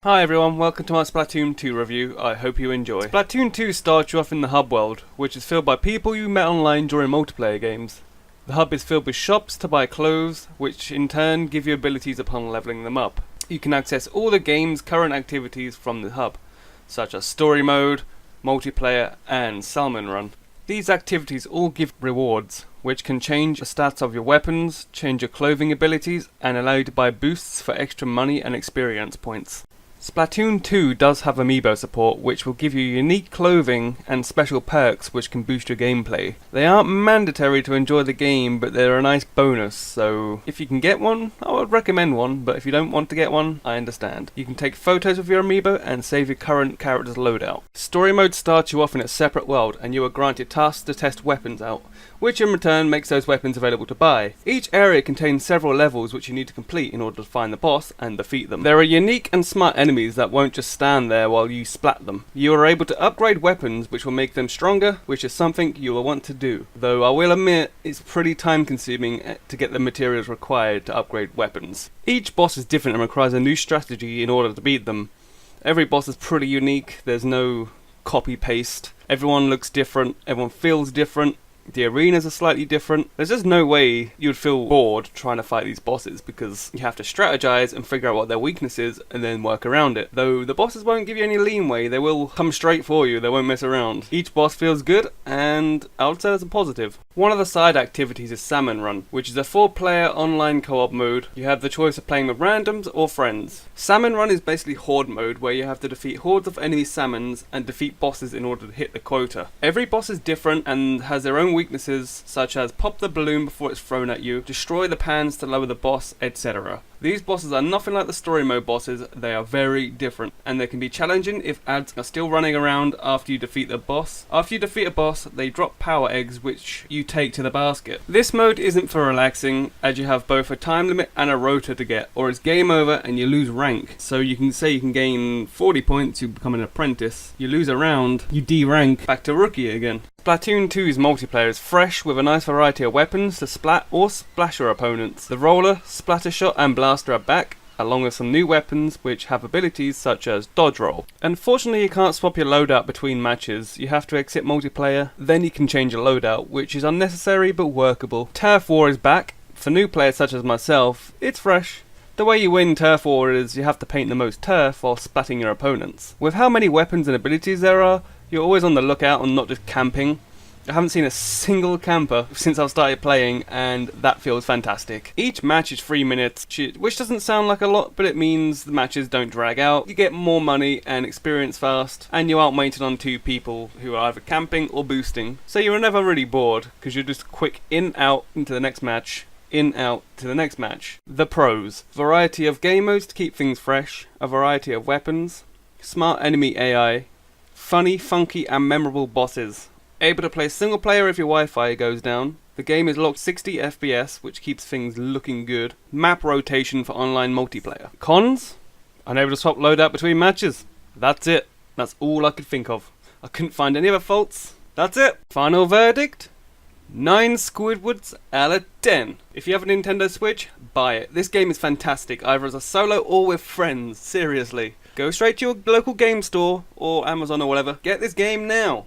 Hi everyone, welcome to my Splatoon 2 review. I hope you enjoy. Splatoon 2 starts you off in the hub world, which is filled by people you met online during multiplayer games. The hub is filled with shops to buy clothes, which in turn give you abilities upon leveling them up. You can access all the game's current activities from the hub, such as story mode, multiplayer, and salmon run. These activities all give rewards, which can change the stats of your weapons, change your clothing abilities, and allow you to buy boosts for extra money and experience points. Splatoon 2 does have amiibo support, which will give you unique clothing and special perks which can boost your gameplay. They aren't mandatory to enjoy the game, but they're a nice bonus, so if you can get one, I would recommend one, but if you don't want to get one, I understand. You can take photos of your amiibo and save your current character's loadout. Story mode starts you off in a separate world, and you are granted tasks to test weapons out, which in return makes those weapons available to buy. Each area contains several levels which you need to complete in order to find the boss and defeat them. There are unique and smart enemies that won't just stand there while you splat them. You are able to upgrade weapons which will make them stronger, which is something you will want to do. Though I will admit, it's pretty time consuming to get the materials required to upgrade weapons. Each boss is different and requires a new strategy in order to beat them. Every boss is pretty unique, there's no copy-paste. Everyone looks different, everyone feels different. The arenas are slightly different. There's just no way you would feel bored trying to fight these bosses because you have to strategize and figure out what their weakness is and then work around it. Though the bosses won't give you any leeway, they will come straight for you, they won't mess around. Each boss feels good and I would say that's a positive. One of the side activities is Salmon Run, which is a 4-player online co-op mode. You have the choice of playing with randoms or friends. Salmon Run is basically horde mode where you have to defeat hordes of enemy salmons and defeat bosses in order to hit the quota. Every boss is different and has their own weaknesses, such as pop the balloon before it's thrown at you, destroy the pans to lower the boss, etc. These bosses are nothing like the story mode bosses, they are very different, and they can be challenging if ads are still running around after you defeat the boss. After you defeat a boss, they drop power eggs which you take to the basket. This mode isn't for relaxing, as you have both a time limit and a rota to get, or it's game over and you lose rank. So you can say you can gain 40 points, you become an apprentice, you lose a round, you D-rank, back to rookie again. Splatoon 2's multiplayer is fresh with a nice variety of weapons to splat or splash your opponents. The roller, splatter shot and blaster are back, along with some new weapons which have abilities such as dodge roll. Unfortunately you can't swap your loadout between matches, you have to exit multiplayer, then you can change your loadout, which is unnecessary but workable. Turf War is back. For new players such as myself, it's fresh. The way you win Turf War is you have to paint the most turf while splatting your opponents. With how many weapons and abilities there are, you're always on the lookout and not just camping. I haven't seen a single camper since I've started playing, and that feels fantastic. Each match is 3 minutes, which doesn't sound like a lot, but it means the matches don't drag out. You get more money and experience fast, and you aren't waiting on 2 people who are either camping or boosting. So you're never really bored, because you're just quick in, out, into the next match. In, out, to the next match. The pros. Variety of game modes to keep things fresh, a variety of weapons, smart enemy AI, funny, funky and memorable bosses. Able to play single player if your Wi-Fi goes down. The game is locked 60 FPS, which keeps things looking good. Map rotation for online multiplayer. Cons? Unable to swap loadout between matches. That's it. That's all I could think of. I couldn't find any other faults. That's it. Final verdict? 9 Squidwards out of 10. If you have a Nintendo Switch, buy it. This game is fantastic, either as a solo or with friends. Seriously. Go straight to your local game store or Amazon or whatever. Get this game now.